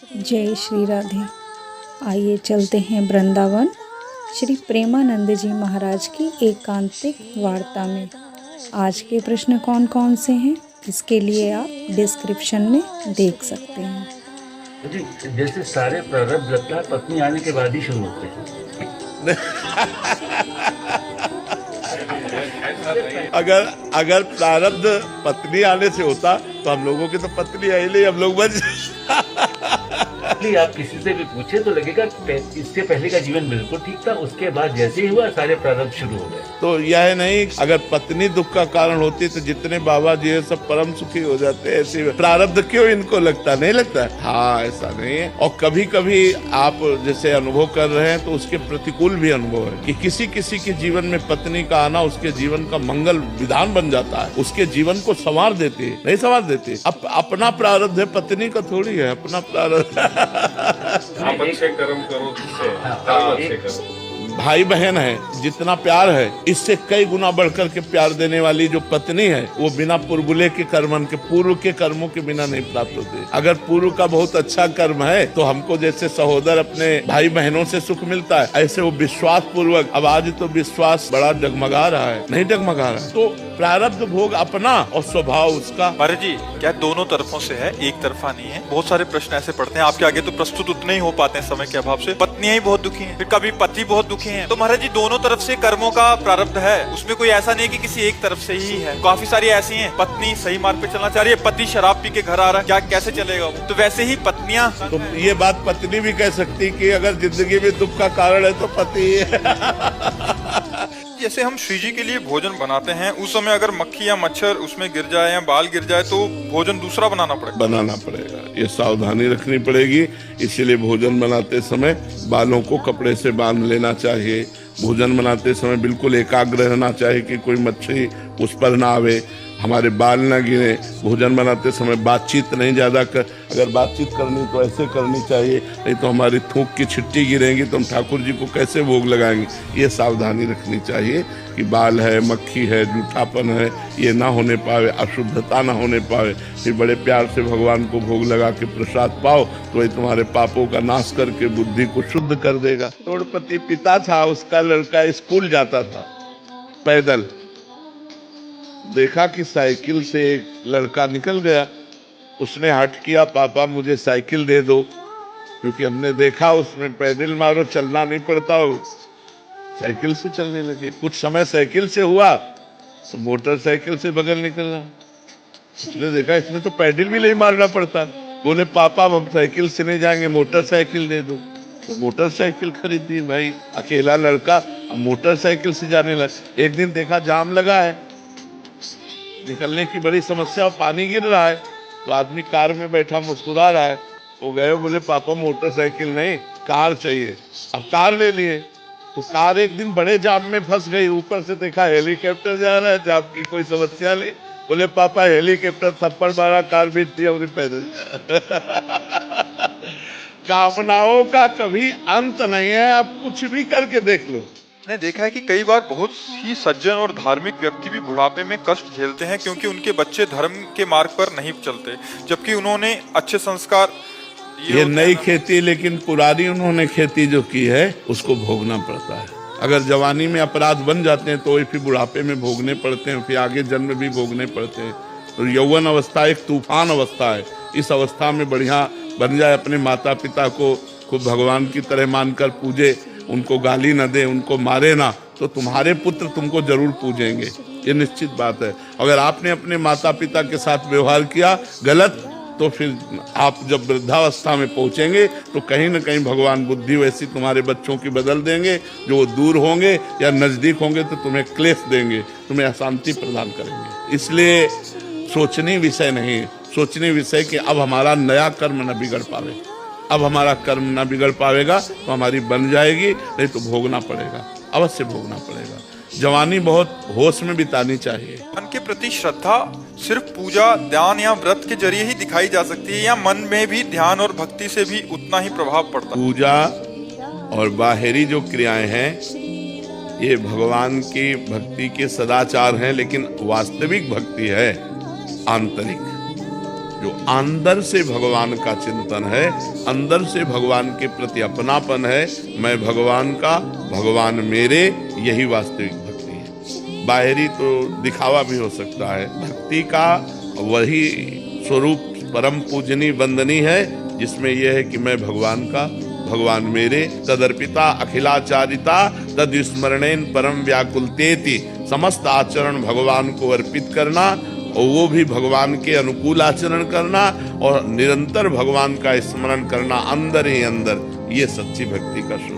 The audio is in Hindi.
जय श्री राधे। आइए चलते हैं वृंदावन श्री प्रेमानंद जी महाराज की एकांतिक वार्ता में। आज के प्रश्न कौन कौन से हैं, इसके लिए आप डिस्क्रिप्शन में देख सकते हैं। जी, जैसे सारे प्रारब्ध लगता है पत्नी आने के बाद ही शुरू होते हैं। अगर प्रारब्ध पत्नी आने से होता तो हम लोगों की तो पत्नी आई नहीं, हम लोग बच। आप किसी से भी पूछे तो लगेगा इससे पहले का जीवन बिल्कुल ठीक था, उसके बाद जैसे ही हुआ सारे प्रारब्ध शुरू हो गए। तो यह नहीं, अगर पत्नी दुख का कारण होती तो जितने बाबा जी है सब परम सुखी हो जाते। ऐसे प्रारब्ध क्यों इनको लगता, नहीं लगता? हाँ, ऐसा नहीं है। और कभी कभी आप जैसे अनुभव कर रहे हैं तो उसके प्रतिकूल भी अनुभव है कि किसी किसी के जीवन में पत्नी का आना उसके जीवन का मंगल विधान बन जाता है, उसके जीवन को संवार देती है। नहीं संवार देती, अपना प्रारब्ध है, पत्नी का थोड़ी है अपना प्रारब्ध। आप अच्छे कर्म करो, अच्छे करो। भाई बहन है, जितना प्यार है इससे कई गुना बढ़कर के प्यार देने वाली जो पत्नी है वो बिना पूर्वले के कर्मन के, पूर्व के कर्मों के बिना नहीं प्राप्त होती। अगर पूर्व का बहुत अच्छा कर्म है तो हमको जैसे सहोदर अपने भाई बहनों से सुख मिलता है, ऐसे वो विश्वास पूर्वक। अब आज तो विश्वास बड़ा डगमगा रहा है, नहीं डगमगा रहा है। तो प्रारब्ध भोग अपना और स्वभाव उसका। महाराज जी, क्या दोनों तरफों से है, एक तरफा नहीं है? बहुत सारे प्रश्न ऐसे पड़ते हैं आपके आगे तो प्रस्तुत उतने ही हो पाते हैं समय के अभाव से। पत्नियां ही बहुत दुखी हैं, फिर कभी पति बहुत दुखी हैं। तो महाराज जी, दोनों तरफ से कर्मों का प्रारब्ध है, उसमें कोई ऐसा नहीं कि किसी एक तरफ से ही है। काफी सारी ऐसी हैं, पत्नी सही मार्ग पे चलना चाह रही है, पति शराब पी के घर आ रहा है, क्या कैसे चलेगा वो? तो वैसे ही पत्नियां, तो ये बात पत्नी भी कह सकती कि अगर जिंदगी में दुख का कारण है तो पति है। जैसे हम श्री जी के लिए भोजन बनाते हैं, उस समय अगर मक्खी या मच्छर उसमें गिर जाए या बाल गिर जाए तो भोजन दूसरा बनाना पड़ेगा। ये सावधानी रखनी पड़ेगी। इसीलिए भोजन बनाते समय बालों को कपड़े से बांध लेना चाहिए। भोजन बनाते समय बिल्कुल एकाग्र रहना चाहिए कि कोई मच्छी उस पर ना आवे, हमारे बाल ना गिरे। भोजन बनाते समय बातचीत नहीं ज्यादा कर, अगर बातचीत करनी तो ऐसे करनी चाहिए, नहीं तो हमारी थूक की छिट्टी गिरेंगी तो हम ठाकुर जी को कैसे भोग लगाएंगे। ये सावधानी रखनी चाहिए कि बाल है, मक्खी है, जूठापन है, ये ना होने पावे, अशुद्धता ना होने पावे। फिर बड़े प्यार से भगवान को भोग लगा के प्रसाद पाओ तो ये तुम्हारे पापों का नाश करके बुद्धि को शुद्ध कर देगा। करोड़पति पिता था, उसका लड़का स्कूल जाता था पैदल। देखा कि साइकिल से एक लड़का निकल गया, उसने हट किया, पापा मुझे साइकिल दे दो, क्योंकि हमने देखा उसमें पैदल मारो चलना नहीं पड़ता हो, साइकिल से चलने लगे। कुछ समय साइकिल से हुआ तो मोटरसाइकिल से बगल निकलना। उसने देखा इसमें तो पैडल भी नहीं मारना पड़ता। बोले पापा हम साइकिल से नहीं जाएंगे, मोटरसाइकिल दे दो। तो मोटरसाइकिल खरीदी। भाई अकेला लड़का मोटरसाइकिल से जाने लगा। एक दिन देखा जाम लगा है, निकलने की बड़ी समस्या, पानी गिर रहा है, तो आदमी कार में बैठा मुस्कुरा रहा है। वो गए, बोले पापा मोटरसाइकिल नहीं कार चाहिए। अब कार ले लिए। तो कार एक दिन बड़े जाम में फंस गई। ऊपर से देखा हेलीकॉप्टर जा रहा है, जाम की कोई समस्या नहीं। बोले पापा हेलीकॉप्टर थप्पड़ मारा, कार बीत दिया, उन्हें पैदल। कामनाओं का कभी अंत नहीं है, आप कुछ भी करके देख लो। मैंने देखा है कि कई बार बहुत ही सज्जन और धार्मिक व्यक्ति भी बुढ़ापे में कष्ट झेलते हैं क्योंकि उनके बच्चे धर्म के मार्ग पर नहीं चलते, जबकि उन्होंने अच्छे संस्कार ये नई खेती, लेकिन पुरानी उन्होंने खेती जो की है उसको भोगना पड़ता है। अगर जवानी में अपराध बन जाते हैं तो फिर बुढ़ापे में भोगने पड़ते हैं, फिर आगे जन्म भी भोगने पड़ते हैं। तो यौवन अवस्था एक तूफान अवस्था है। इस अवस्था में बढ़िया बन जाए, अपने माता पिता को खूब भगवान की तरह मानकर पूजे, उनको गाली न दे, उनको मारे ना, तो तुम्हारे पुत्र तुमको जरूर पूजेंगे, ये निश्चित बात है। अगर आपने अपने माता पिता के साथ व्यवहार किया गलत, तो फिर आप जब वृद्धावस्था में पहुंचेंगे तो कहीं न कहीं भगवान बुद्धि वैसी तुम्हारे बच्चों की बदल देंगे, जो दूर होंगे या नजदीक होंगे तो तुम्हें क्लेश देंगे, तुम्हें अशांति प्रदान करेंगे। इसलिए सोचनीय विषय नहीं, सोचनीय विषय कि अब हमारा नया कर्म न बिगड़ पावे, अब हमारा कर्म न बिगड़ पावेगा तो हमारी बन जाएगी, नहीं तो भोगना पड़ेगा, अवश्य भोगना पड़ेगा। जवानी बहुत होश में बितानी चाहिए। मन के प्रति श्रद्धा सिर्फ पूजा, ध्यान या व्रत के जरिए ही दिखाई जा सकती है, या मन में भी ध्यान और भक्ति से भी उतना ही प्रभाव पड़ता है? पूजा और बाहरी जो क्रियाएं हैं ये भगवान की भक्ति के सदाचार हैं, लेकिन वास्तविक भक्ति है आंतरिक। जो अंदर से भगवान का चिंतन है, अंदर से भगवान के प्रति अपनापन है, मैं भगवान का, भगवान मेरे, यही वास्तविक भक्ति है। बाहरी तो दिखावा भी हो सकता है, भक्ति का वही स्वरूप परम पूजनी वंदनी है जिसमें यह है कि मैं भगवान का, भगवान मेरे, तदर्पिता अखिलाचारिता तद स्मरणेन परम व्याकुलतेति, समस्त आचरण भगवान को अर्पित करना और वो भी भगवान के अनुकूल आचरण करना और निरंतर भगवान का स्मरण करना अंदर ही अंदर, ये सच्ची भक्ति का स्वरूप।